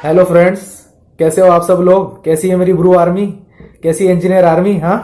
Hello friends, कैसे हो आप सब लोग। कैसी है मेरी ब्रू आर्मी, कैसी इंजीनियर आर्मी। हाँ,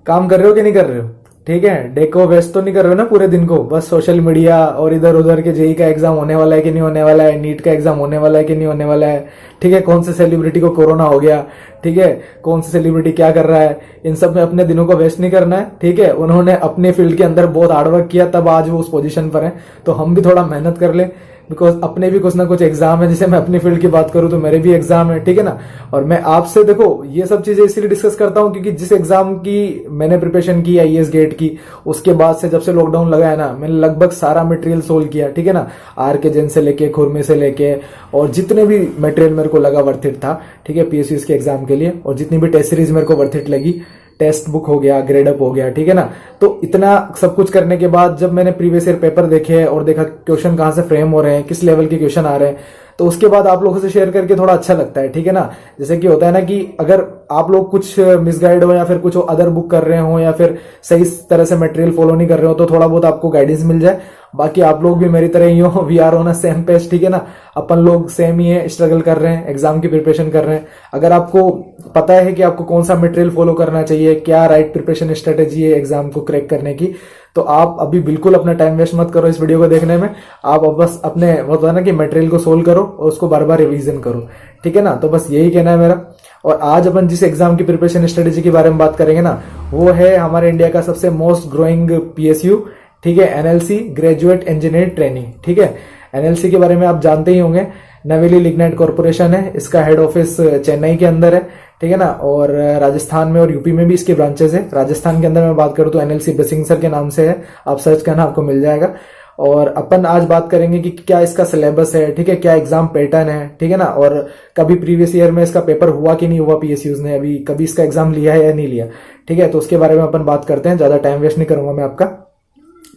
काम कर रहे हो कि नहीं कर रहे हो। ठीक है, डे को वेस्ट तो नहीं कर रहे हो ना पूरे दिन को बस सोशल मीडिया और इधर उधर के जेई का एग्जाम होने वाला है कि नहीं होने वाला है, नीट का एग्जाम होने वाला है कि नहीं होने वाला है। ठीक है, कौन से सेलिब्रिटी को कोरोना हो गया, ठीक है, कौन से सेलिब्रिटी क्या कर रहा है, इन सब में अपने दिनों को वेस्ट नहीं करना है। ठीक है, उन्होंने अपने फील्ड के अंदर बहुत हार्डवर्क किया तब आज वो उस पोजीशन पर है, तो हम भी थोड़ा मेहनत कर ले। बिकॉज अपने भी कुछ ना कुछ एग्जाम है। जैसे मैं अपनी फील्ड की बात करूं तो मेरे भी एग्जाम है, ठीक है ना। और मैं आपसे देखो ये सब चीजें इसलिए डिस्कस करता हूं क्योंकि जिस एग्जाम की मैंने प्रिपरेशन की आईएएस गेट की, उसके बाद से जब से लॉकडाउन लगा है ना, मैंने लगभग सारा मटेरियल सोल्व किया। ठीक है ना, आर के जैन से लेके खुरमे से लेके और जितने भी मटेरियल मेरे को लगा वर्थ इट था, ठीक है, पीएसयू के एग्जाम के लिए, और जितनी भी टेस्ट सीरीज मेरे को वर्थ इट लगी, टेक्स्ट बुक हो गया, ग्रेड अप हो गया, ठीक है ना। तो इतना सब कुछ करने के बाद जब मैंने प्रीवियस ईयर पेपर देखे और देखा क्वेश्चन कहां से फ्रेम हो रहे हैं, किस लेवल के क्वेश्चन आ रहे हैं, तो उसके बाद आप लोगों से शेयर करके थोड़ा अच्छा लगता है। ठीक है ना, जैसे कि होता है ना कि अगर आप लोग कुछ मिसगाइड हो या फिर कुछ अदर बुक कर रहे हो या फिर सही तरह से मटेरियल फॉलो नहीं कर रहे हो, तो थोड़ा बहुत आपको गाइडेंस मिल जाए। बाकी आप लोग भी मेरी तरह ही हो, we are on a same page. ठीक है ना, अपन लोग सेम ही है, स्ट्रगल कर रहे हैं, एग्जाम की प्रिपरेशन कर रहे हैं। अगर आपको पता है कि आपको कौन सा मटेरियल फॉलो करना चाहिए, क्या राइट प्रिपरेशन स्ट्रेटेजी है एग्जाम को क्रैक करने की, तो आप अभी बिल्कुल अपना टाइम वेस्ट मत करो इस वीडियो को देखने में। आप अब बस अपने होता है ना कि मटेरियल को सोल्व करो और उसको बार बार रिवीजन करो। ठीक है ना, तो बस यही कहना है मेरा। और आज अपन जिस एग्जाम की प्रिपरेशन स्ट्रेटेजी के बारे में बात करेंगे ना, वो है हमारे इंडिया का सबसे मोस्ट ग्रोइंग पीएसयू, ठीक है, एनएलसी, ग्रेजुएट इंजीनियर ट्रेनिंग। ठीक है, एनएलसी के बारे में आप जानते ही होंगे, नवेली लिग्नाइट कॉर्पोरेशन है, इसका हेड ऑफिस चेन्नई के अंदर है। ठीक है ना, और राजस्थान में और यूपी में भी इसके ब्रांचेस है। राजस्थान के अंदर मैं बात करूं तो एनएलसी बसिंग सर के नाम से है, आप सर्च करना आपको मिल जाएगा। और अपन आज बात करेंगे कि क्या इसका सिलेबस है, ठीक है, क्या एग्जाम पैटर्न है, ठीक है ना, और कभी प्रीवियस ईयर में इसका पेपर हुआ कि नहीं हुआ, पीएसयूज ने अभी कभी इसका एग्जाम लिया है या नहीं लिया। ठीक है, तो उसके बारे में अपन बात करते हैं, ज्यादा टाइम वेस्ट नहीं करूंगा मैं आपका।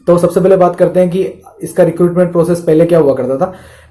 तो सबसे पहले बात करते हैं कि इसका रिक्रूटमेंट प्रोसेस पहले क्या हुआ करता था।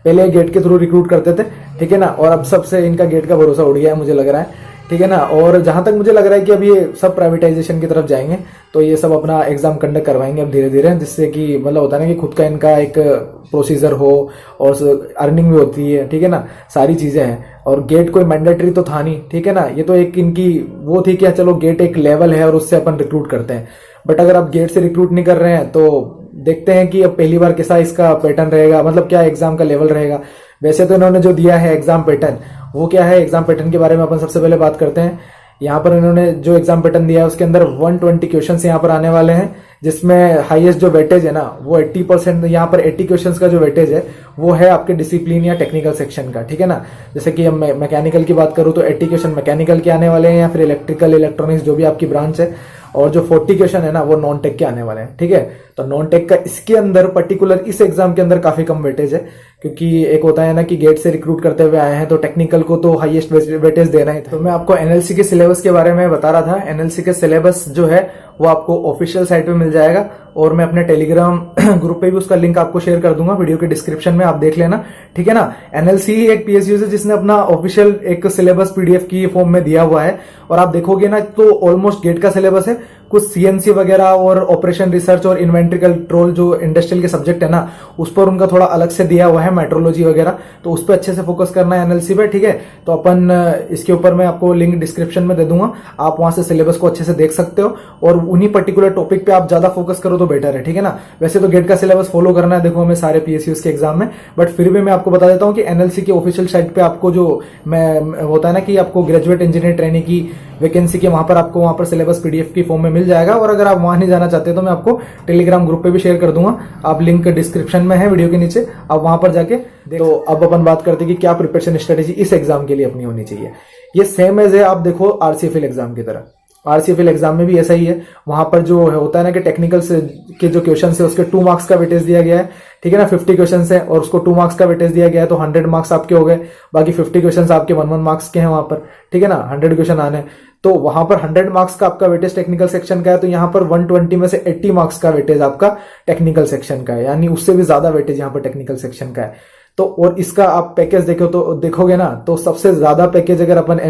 पहले गेट के थ्रू रिक्रूट करते थे, ठीक है ना, और अब सबसे इनका गेट का भरोसा उड़ गया है मुझे लग रहा है। ठीक है ना, और जहां तक मुझे लग रहा है कि अब ये सब प्राइवेटाइजेशन की तरफ जाएंगे, तो ये सब अपना एग्जाम कंडक्ट करवाएंगे अब धीरे धीरे, जिससे कि मतलब होता है ना कि खुद का इनका एक प्रोसीजर हो और अर्निंग भी होती है। ठीक है ना, सारी चीजें हैं। और गेट कोई मैंडेटरी तो था नहीं, ठीक है ना, ये तो एक इनकी वो थी कि चलो गेट एक लेवल है और उससे अपन रिक्रूट करते हैं। बट अगर आप गेट से रिक्रूट नहीं कर रहे हैं तो देखते हैं कि अब पहली बार कैसा इसका पैटर्न रहेगा, मतलब क्या एग्जाम का लेवल रहेगा। वैसे तो इन्होंने जो दिया है एग्जाम पैटर्न, वो क्या है, एग्जाम पैटर्न के बारे में अपन सबसे पहले बात करते हैं। यहाँ पर इन्होंने जो एग्जाम पैटर्न दिया है उसके अंदर 120 क्वेश्चंस यहाँ पर आने वाले हैं, जिसमें हाईएस्ट जो वेटेज है ना वो 80%, यहाँ पर 80 क्वेश्चंस का जो वेटेज है वो है आपके डिसिप्लिन या टेक्निकल सेक्शन का। ठीक है ना, जैसे कि मैकेनिकल की बात करूं तो 80 क्वेश्चन मैकेनिकल के आने वाले हैं या फिर इलेक्ट्रिकल इलेक्ट्रॉनिक्स जो भी आपकी ब्रांच है, और जो 40 क्वेश्चन है ना वो नॉन टेक के आने वाले हैं। ठीक है, तो नॉन टेक का इसके अंदर पर्टिकुलर इस एग्जाम के अंदर काफी कम वेटेज है, क्योंकि एक होता है ना कि गेट से रिक्रूट करते हुए आए हैं तो टेक्निकल को तो हाईएस्ट वेटेज देना ही था। तो मैं आपको एनएलसी के सिलेबस के बारे में बता रहा था। एनएलसी के सिलेबस जो है वो आपको ऑफिशियल साइट पे मिल जाएगा, और मैं अपने टेलीग्राम ग्रुप पे भी उसका लिंक आपको शेयर कर दूंगा वीडियो के डिस्क्रिप्शन में, आप देख लेना। ठीक है ना, एनएलसी ही एक पीएसयू है जिसने अपना ऑफिशियल एक सिलेबस पीडीएफ की फॉर्म में दिया हुआ है, और आप देखोगे ना तो ऑलमोस्ट गेट का सिलेबस है, कुछ सीएनसी वगैरह और ऑपरेशन रिसर्च और इन्वेंट्री कंट्रोल जो इंडस्ट्रियल के सब्जेक्ट है ना, उस पर उनका थोड़ा अलग से दिया हुआ है, मेट्रोलॉजी वगैरह, तो उस पर अच्छे से फोकस करना है एनएलसी पे। ठीक है, तो अपन इसके ऊपर मैं आपको लिंक डिस्क्रिप्शन में दे दूंगा, आप वहां से सिलेबस को अच्छे से देख सकते हो, और उन्हीं पर्टिकुलर टॉपिक पे आप ज्यादा फोकस करो तो बेटर है। ठीक है ना, वैसे तो गेट का सिलेबस फॉलो करना है देखो हमें सारे पीएसयूज के एग्जाम में, बट फिर भी मैं आपको बता देता हूं कि एनएलसी की ऑफिशियल साइट पे आपको जो मैं होता है ना कि आपको ग्रेजुएट इंजीनियर ट्रेनिंग की वैकेंसी के वहां पर आपको वहां पर सिलेबस पीडीएफ की फॉर्म में मिल जाएगा। और अगर आप वहां नहीं जाना चाहते तो मैं आपको टेलीग्राम ग्रुप पे भी शेयर कर दूंगा, आप लिंक डिस्क्रिप्शन में है वीडियो के नीचे, आप वहां पर जाके तो अब अपन बात करते हैं कि क्या प्रिपरेशन स्ट्रेटेजी इस एग्जाम के लिए अपनी होनी चाहिए। ये सेम एज है, आप देखो आरसीएफएल एग्जाम की तरह, आरसीएफएल एग्जाम में भी ऐसा ही है। वहां पर जो होता है ना कि टेक्निकल से के जो क्वेश्चन है उसके 2 मार्क्स का वेटेज दिया गया है। ठीक है ना, 50 क्वेश्चन है और उसको 2 मार्क्स का वेटेज दिया गया है, तो 100 मार्क्स आपके हो गए, बाकी 50 क्वेश्चन आपके 1 मार्क्स के हैं वहां पर। ठीक है ना, 100 क्वेश्चन आने, तो वहां पर 100 मार्क्स का आपका वेटेज टेक्निकल सेक्शन का है, तो यहाँ पर 120 में से 80 मार्क्स का वेटेज आपका टेक्निकल सेक्शन का है, यानी उससे भी ज्यादा वेटेज यहाँ पर टेक्निकल सेक्शन का है। तो और इसका आप पैकेज देखोगे ना, तो सबसे ज्यादा पैकेज अगर अपन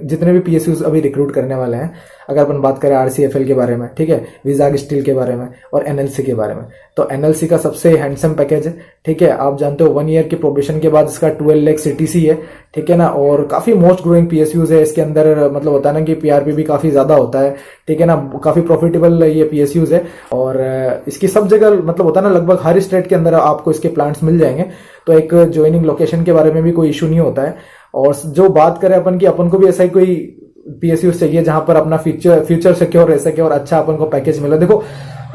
जितने भी पीएसयू अभी रिक्रूट करने वाले हैं अगर अपन बात करें आरसीएफएल के बारे में, ठीक है, विजाग स्टील के बारे में और एनएलसी के बारे में, तो एनएलसी का सबसे हैंडसम पैकेज है, ठीक है। आप जानते हो 1 ईयर की प्रोबेशन के बाद इसका 12 लाख सीटीसी है, ठीक है ना, और काफी मोस्ट ग्रोइंग पीएसयूज है इसके अंदर, मतलब होता है ना कि पीआरपी भी काफी ज्यादा होता है, ठीक है ना, काफी प्रॉफिटेबल ये पीएसयूज है। और इसकी सब जगह मतलब होता है ना, लगभग हर स्टेट के अंदर आपको इसके प्लांट्स मिल जाएंगे, तो एक ज्वाइनिंग लोकेशन के बारे में भी कोई इशू नहीं होता है। और जो बात करें अपन की, अपन को भी ऐसा ही कोई पीएसयू चाहिए जहां पर अपना फ्यूचर सिक्योर रह सके और अच्छा अपन को पैकेज मिले। देखो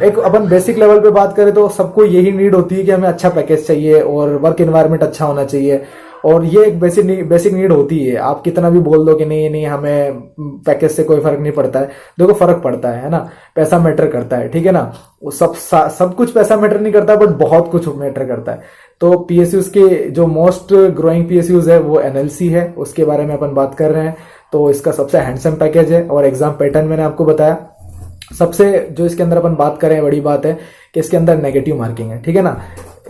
एक अपन बेसिक लेवल पे बात करें तो सबको यही नीड होती है कि हमें अच्छा पैकेज चाहिए और वर्क एनवायरनमेंट अच्छा होना चाहिए, और ये एक बेसिक नीड होती है। आप कितना भी बोल दो कि नहीं नहीं हमें पैकेज से कोई फर्क नहीं पड़ता है, देखो फर्क पड़ता है ना, पैसा मैटर करता है, ठीक है ना, वो सब कुछ पैसा मैटर नहीं करता, बट बहुत कुछ मैटर करता है। तो पीएसयूज के जो मोस्ट ग्रोइंग पीएसयूज है वो एनएलसी है, उसके बारे में अपन बात कर रहे हैं। तो इसका सबसे हैंडसम पैकेज है, और एग्जाम पैटर्न मैंने आपको बताया। सबसे जो इसके अंदर अपन बात करें बड़ी बात है कि इसके अंदर नेगेटिव मार्किंग है, ठीक है ना।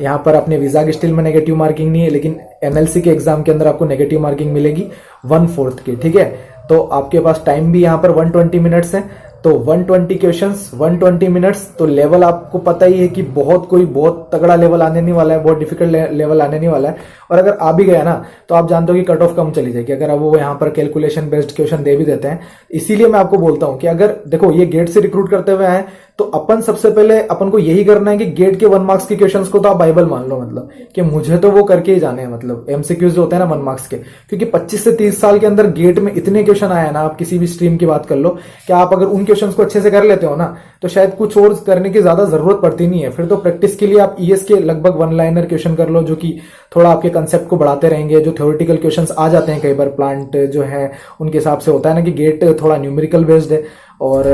यहाँ पर अपने विजाग स्टील में नेगेटिव मार्किंग नहीं है, लेकिन एनएलसी के एग्जाम के अंदर आपको नेगेटिव मार्किंग मिलेगी 1/4 की, ठीक है। तो आपके पास टाइम भी यहाँ पर 120 मिनट्स है, तो 120 क्वेश्चंस 120 मिनट्स, तो लेवल आपको पता ही है कि बहुत तगड़ा लेवल आने नहीं वाला है, बहुत डिफिकल्ट लेवल आने नहीं वाला है। और अगर आ भी गया ना तो आप जानते हो कि कट ऑफ कम चली जाएगी, अगर अब वो यहाँ पर कैलकुलेशन बेस्ड क्वेश्चन दे भी देते हैं। इसीलिए मैं आपको बोलता हूं कि अगर देखो ये गेट से रिक्रूट करते हुए आए तो अपन सबसे पहले अपन को यही करना है कि गेट के 1 मार्क्स के क्वेश्चंस को तो आप बाइबल मान लो, मतलब कि मुझे तो वो करके ही जाने हैं, मतलब एमसीक्यूज जो होते हैं ना 1 मार्क्स के, क्योंकि 25 से 30 साल के अंदर गेट में इतने क्वेश्चन आए ना, आप किसी भी स्ट्रीम की बात कर लो, कि आप अगर उन क्वेश्चन को अच्छे से कर लेते हो ना तो शायद कुछ और करने की ज्यादा जरूरत पड़ती नहीं है। फिर तो प्रैक्टिस के लिए आप ईएस के लगभग 1 लाइनर क्वेश्चन कर लो, जो कि थोड़ा आपके कंसेप्ट को बढ़ाते रहेंगे। जो थ्योरेटिकल क्वेश्चंस आ जाते हैं कई बार प्लांट जो है उनके हिसाब से होता है ना कि गेट थोड़ा न्यूमेरिकल बेस्ड है और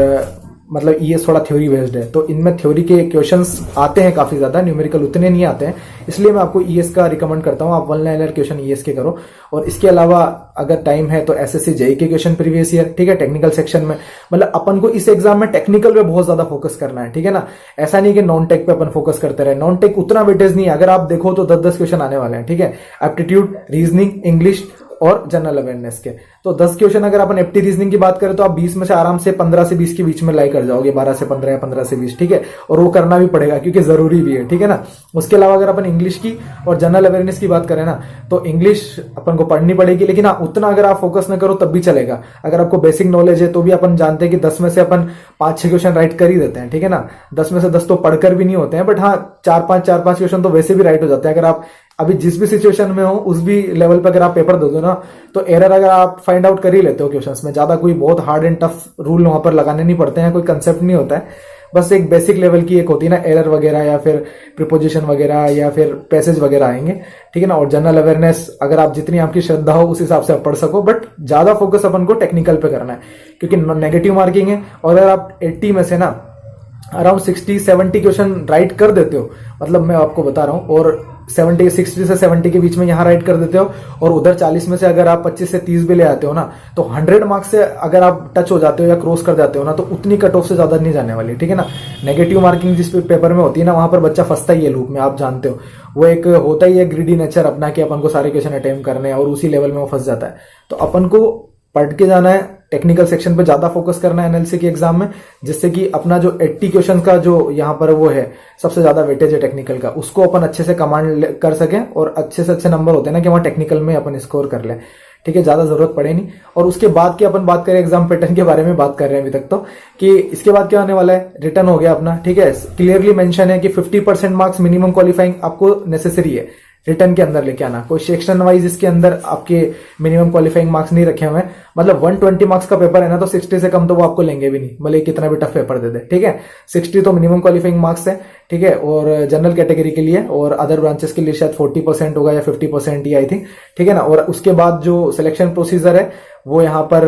मतलब ईएस थोड़ा थ्योरी बेस्ड है, तो इनमें थ्योरी के क्वेश्चंस आते हैं काफी ज्यादा, न्यूमेरिकल उतने नहीं आते हैं। इसलिए मैं आपको ईएस का रिकमेंड करता हूं, आप 1 लाइनर क्वेश्चन ईएस के करो। और इसके अलावा अगर टाइम है तो एसएससी जेई के क्वेश्चन प्रीवियस ईयर, ठीक है, टेक्निकल सेक्शन में, मतलब अपन को इस एग्जाम में टेक्निकल पे बहुत ज्यादा फोकस करना है, ठीक है ना। ऐसा नहीं कि नॉन टेक पे अपन फोकस करते रहे, नॉन टेक उतना वेटेज नहीं है। अगर आप देखो तो 10-10 क्वेश्चन आने वाले हैं, ठीक है, एप्टीट्यूड, रीजनिंग, इंग्लिश और जनरल अवेयरनेस के। तो 10 क्वेश्चन अगर अपन एप्टी रीजनिंग की बात करें तो आप 20 में से आराम से 15 से 20 के बीच में लाई कर जाओगे, 12 से 15 या 15 से 20, ठीक है, और वो करना भी पड़ेगा क्योंकि जरूरी भी है, ठीक है ना। उसके अलावा अगर अपन इंग्लिश की और जनरल अवेयरनेस की बात करें ना तो इंग्लिश अपन को पढ़नी पड़ेगी, लेकिन हाँ उतना अगर आप फोकस न करो तब भी चलेगा। अगर आपको बेसिक नॉलेज है तो भी अपन जानते हैं कि 10 में से अपन 5-6 क्वेश्चन राइट कर ही देते हैं, ठीक है ना। 10 में से 10 तो पढ़कर भी नहीं होते हैं, बट हाँ 4-5 क्वेश्चन तो वैसे भी राइट हो जाते हैं। अगर आप अभी जिस भी सिचुएशन में हो उस भी लेवल पे अगर आप पेपर दे दो ना तो एरर अगर आप फाइंड आउट कर ही लेते हो क्वेश्चंस में, ज्यादा कोई बहुत हार्ड एंड टफ रूल वहां पर लगाने नहीं पड़ते हैं, कोई कंसेप्ट नहीं होता है, बस एक बेसिक लेवल की एक होती है ना एरर वगैरह या फिर प्रीपोजिशन वगैरह या फिर पैसेज वगैरह आएंगे, ठीक है ना। और जनरल अवेयरनेस अगर आप जितनी आपकी श्रद्धा हो उस हिसाब से आप पढ़ सको, बट ज्यादा फोकस अपन को टेक्निकल पे करना है क्योंकि नेगेटिव मार्किंग है। और अगर आप 80 में से ना अराउंड 60-70 क्वेश्चन राइट कर देते हो, मतलब मैं आपको बता रहा हूं, और 60 से 70 के बीच में यहां राइट कर देते हो और उधर 40 में से अगर आप 25 से 30 भी ले आते हो ना तो 100 मार्क्स से अगर आप टच हो जाते हो या क्रॉस कर जाते हो ना तो उतनी कट ऑफ से ज्यादा नहीं जाने वाली, ठीक है ना। नेगेटिव मार्किंग जिस पेपर में होती है ना वहां पर बच्चा फंसता ही है लूप में, आप जानते हो वो एक होता ही है ग्रीडी नेचर अपना कि अपन को सारे क्वेश्चन अटेम्प्ट करने हैं और उसी लेवल में वो फंस जाता है। तो अपन को पढ़ के जाना है, टेक्निकल सेक्शन पे ज्यादा फोकस करना है एनएलसी के एग्जाम में, जिससे कि अपना जो 80 क्वेश्चन का जो यहाँ पर वो है सबसे ज्यादा वेटेज है टेक्निकल का, उसको अपन अच्छे से कमांड कर सके और अच्छे से अच्छे नंबर होते हैं ना कि वहां टेक्निकल में अपन स्कोर कर ले, ठीक है, ज्यादा जरूरत पड़े नहीं। और उसके बाद की अपन बात करें एग्जाम पैटर्न के बारे में बात कर रहे हैं अभी तक तो, कि इसके बाद क्या होने वाला है, रिटर्न हो गया अपना, ठीक है। क्लियरली मेंशन है कि 50% मार्क्स मिनिमम क्वालिफाइंग आपको नेसेसरी है रिटर्न के अंदर लेके आना। कोई सेक्शन वाइज इसके अंदर आपके मिनिमम क्वालिफाइंग मार्क्स नहीं रखे हुए हैं, मतलब 120 मार्क्स का पेपर है ना तो 60 से कम तो वो आपको लेंगे भी नहीं, भले कितना भी टफ पेपर दे दे, ठीक है। 60 तो मिनिमम क्वालिफाइंग मार्क्स है, ठीक है। और जनरल कैटेगरी के लिए और अदर ब्रांचेस के लिए शायद 40% होगा या 50% ही आई थिंक, ठीक है ना। और उसके बाद जो सिलेक्शन प्रोसीजर है वो यहाँ पर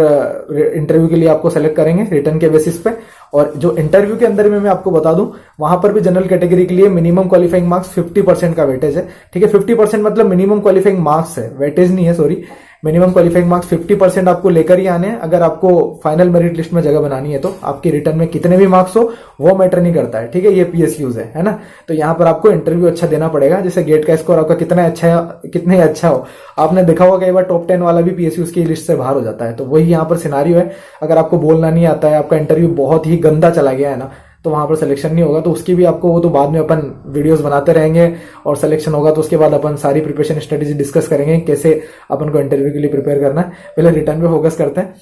इंटरव्यू के लिए आपको सेलेक्ट करेंगे रिटर्न के बेसिस पे। और जो इंटरव्यू के अंदर में मैं आपको बता दूं वहां पर भी जनरल कैटेगरी के लिए मिनिमम क्वालिफाइंग मार्क्स 50% का वेटेज है, ठीक है। 50% मतलब मिनिमम क्वालिफाइंग मार्क्स है, वेटेज नहीं है, सॉरी, मिनिमम क्वालिफाइंग मार्क्स 50% आपको लेकर ही आने हैं। अगर आपको फाइनल मेरिट लिस्ट में जगह बनानी है तो आपके रिटर्न में कितने भी मार्क्स हो वो मैटर नहीं करता है, ठीक है। ये PSUs है ना। तो यहाँ पर आपको इंटरव्यू अच्छा देना पड़ेगा। जैसे गेट का स्कोर आपका कितना अच्छा है, कितने अच्छा हो, आपने देखा होगा कई बार टॉप 10 वाला भी PSUs की लिस्ट से बाहर हो जाता है। तो वही यहाँ पर सिनारियो है। अगर आपको बोलना नहीं आता है, आपका इंटरव्यू बहुत ही गंदा चला गया है ना, तो वहां पर सिलेक्शन नहीं होगा। तो उसकी भी आपको, वो तो बाद में अपन वीडियोस बनाते रहेंगे और सिलेक्शन होगा तो उसके बाद अपन सारी प्रिपरेशन स्ट्रेटेजी डिस्कस करेंगे, कैसे अपन को इंटरव्यू के लिए प्रिपेयर करना है। पहले रिटर्न पे फोकस करते हैं।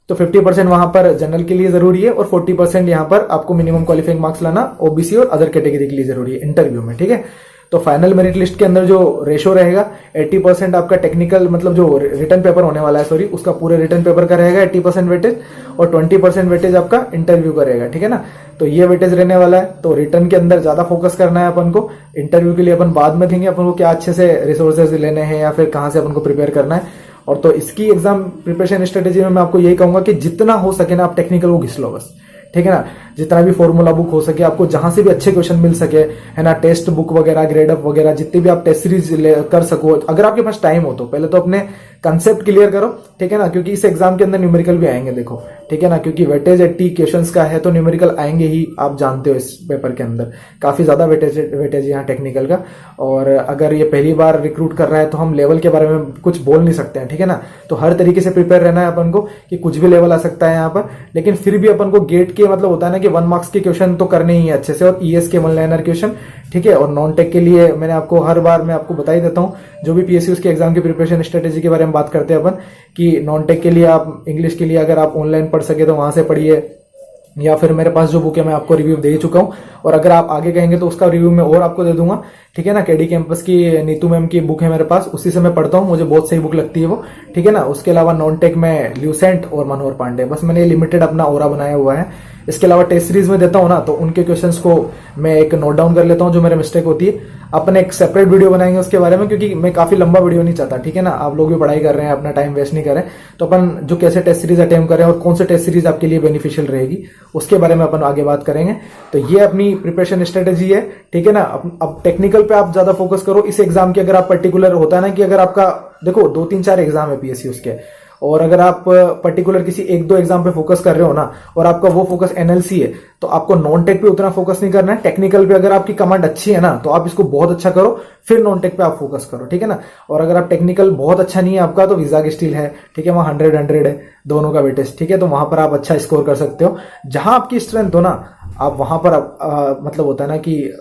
तो 50% वहां पर जनरल के लिए जरूरी है और 40% यहाँ पर आपको मिनिमम क्वालिफाइंग मार्क्स लाना OBC और अदर कैटेगरी के लिए जरूरी है इंटरव्यू में, ठीक है। तो फाइनल मेरिट लिस्ट के अंदर जो रेशो रहेगा 80% आपका टेक्निकल, मतलब जो रिटर्न पेपर होने वाला है, सॉरी, उसका पूरे रिटर्न पेपर का रहेगा 80% वेटेज और 20% वेटेज आपका इंटरव्यू का रहेगा, ठीक है ना। तो ये वेटेज रहने वाला है। तो रिटर्न के अंदर ज्यादा फोकस करना है अपन को। इंटरव्यू के लिए अपन बाद में देंगे अपन को क्या अच्छे से रिसोर्सेज लेने हैं या फिर कहां से अपन को प्रिपेयर करना है। और तो इसकी एग्जाम प्रिपरेशन स्ट्रेटेजी में मैं आपको यही कहूंगा कि जितना हो सके ना आप टेक्निकल को घिस लो बस, ठीक है ना। जितना भी फॉर्मूला बुक हो सके, आपको जहां से भी अच्छे क्वेश्चन मिल सके, है ना, टेस्ट बुक वगैरह, ग्रेड अप वगैरह, जितनी भी आप टेस्ट सीरीज कर सको, अगर आपके पास टाइम हो तो पहले तो अपने कंसेप्ट क्लियर करो, ठीक है ना। क्योंकि इस एग्जाम के अंदर न्यूमेरिकल भी आएंगे, देखो, ठीक है ना। क्योंकि वेटेज 80 क्वेश्चंस का है तो न्यूमेरिकल आएंगे ही, आप जानते हो इस पेपर के अंदर काफी ज्यादा वेटेज यहाँ टेक्निकल का। और अगर ये पहली बार रिक्रूट कर रहा है तो हम लेवल के बारे में कुछ बोल नहीं सकते हैं, ठीक है ना। तो हर तरीके से प्रिपेयर रहना है अपन को कि कुछ भी लेवल आ सकता है यहाँ पर, लेकिन फिर भी अपन को गेट के, मतलब होता है ना कि 1 मार्क्स के क्वेश्चन तो करने ही है अच्छे से, और ES के 1 लाइनर क्वेश्चन, ठीक है। और नॉन टेक के लिए मैंने आपको हर बार मैं आपको बता ही देता हूँ, जो भी PSUs के एग्जाम की प्रिपरेशन स्ट्रेटेजी के बारे में बात करते हैं अपन, कि नॉन टेक के लिए आप इंग्लिश के लिए अगर आप ऑनलाइन पढ़ सके तो वहां से पढ़िए, या फिर मेरे पास जो बुक है मैं आपको रिव्यू दे चुका हूं, और अगर आप आगे कहेंगे तो उसका रिव्यू मैं और आपको दे दूंगा, ठीक है ना। KD कैंपस की नीतू मैम की बुक है मेरे पास, उसी से मैं पढ़ता हूँ, मुझे बहुत सही बुक लगती है वो, ठीक है ना। उसके अलावा नॉन टेक में ल्यूसेंट और मनोहर पांडे, बस मैंने लिमिटेड अपना ओरा बनाया हुआ है। इसके अलावा टेस्ट सीरीज में देता हूं ना, तो उनके क्वेश्चंस को मैं एक नोट डाउन कर लेता हूं जो मेरे मिस्टेक होती है। अपन एक सेपरेट वीडियो बनाएंगे उसके बारे में, क्योंकि मैं काफी लंबा वीडियो नहीं चाहता, ठीक है ना। आप लोग भी पढ़ाई कर रहे हैं, अपना टाइम वेस्ट नहीं करें, तो अपन जो कैसे टेस्ट सीरीज अटेम्प्ट करें और कौन से टेस्ट सीरीज आपके लिए बेनिफिशियल रहेगी उसके बारे में अपन आगे बात करेंगे। तो ये अपनी प्रिपरेशन स्ट्रेटेजी है, ठीक है ना। अब टेक्निकल पे आप ज्यादा फोकस करो इस एग्जाम के। अगर आप पर्टिकुलर, होता है ना कि अगर आपका, देखो 2-3-4 एग्जाम है PSUs के, और अगर आप पर्टिकुलर किसी 1-2 एग्जाम पे फोकस कर रहे हो ना, और आपका वो फोकस NLC है, तो आपको नॉन टेक पे उतना फोकस नहीं करना है। टेक्निकल पे अगर आपकी कमांड अच्छी है ना, तो आप इसको बहुत अच्छा करो, फिर नॉन टेक पे आप फोकस करो, ठीक है ना। और अगर आप टेक्निकल बहुत अच्छा नहीं है आपका, तो विजाग स्टील है, ठीक है, वहां 100 है दोनों का वेटेज, ठीक है। तो वहां पर आप अच्छा स्कोर कर सकते हो। जहां आपकी स्ट्रेंथ हो ना, आप वहां पर मतलब होता है ना कि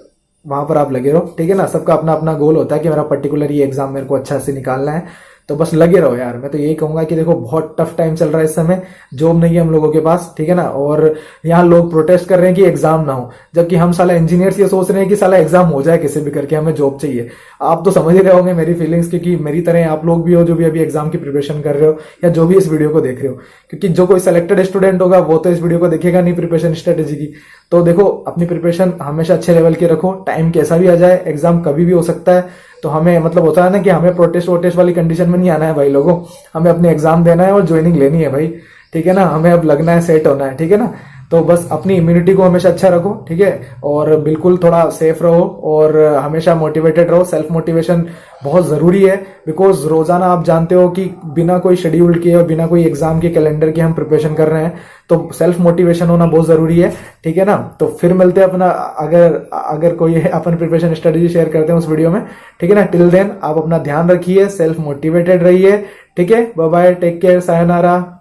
वहां पर आप लगे रहो, ठीक है ना। सबका अपना अपना गोल होता है कि मेरा पर्टिकुलर ये एग्जाम मेरे को अच्छा से निकालना है, तो बस लगे रहो यार। मैं तो यही कहूंगा कि देखो बहुत टफ टाइम चल रहा है इस समय, जॉब नहीं है हम लोगों के पास, ठीक है ना। और यहाँ लोग प्रोटेस्ट कर रहे हैं कि एग्जाम ना हो, जबकि हम साला इंजीनियर्स ये सोच रहे हैं कि साला एग्जाम हो जाए किसी भी करके, हमें जॉब चाहिए। आप तो समझ ही रहे होंगे मेरी फीलिंग्स, क्योंकि मेरी तरह आप लोग भी हो जो भी अभी एग्जाम की प्रिपरेशन कर रहे हो, या जो भी इस वीडियो को देख रहे हो। क्योंकि जो कोई सिलेक्टेड स्टूडेंट होगा वो तो इस वीडियो को देखेगा नहीं प्रिपरेशन स्ट्रेटेजी की। तो देखो अपनी प्रिपरेशन हमेशा अच्छे लेवल की रखो, टाइम कैसा भी आ जाए, एग्जाम कभी भी हो सकता है। तो हमें, मतलब होता है ना कि हमें प्रोटेस्ट वोटेस्ट वाली कंडीशन में नहीं आना है भाई लोगों, हमें अपने एग्जाम देना है और ज्वाइनिंग लेनी है भाई, ठीक है ना। हमें अब लगना है, सेट होना है, ठीक है ना। तो बस अपनी इम्यूनिटी को हमेशा अच्छा रखो, ठीक है, और बिल्कुल थोड़ा सेफ रहो और हमेशा मोटिवेटेड रहो। सेल्फ मोटिवेशन बहुत जरूरी है, बिकॉज रोजाना आप जानते हो कि बिना कोई शेड्यूल के और बिना कोई एग्जाम के कैलेंडर के हम प्रिपरेशन कर रहे हैं, तो सेल्फ मोटिवेशन होना बहुत जरूरी है, ठीक है ना। तो फिर मिलते हैं अपना, अगर कोई अपन प्रिपरेशन स्ट्रेटेजी शेयर करते हैं उस वीडियो में, ठीक है ना। टिल देन आप अपना ध्यान रखिए, सेल्फ मोटिवेटेड रहिए, ठीक है। Bye bye, take care, sayonara.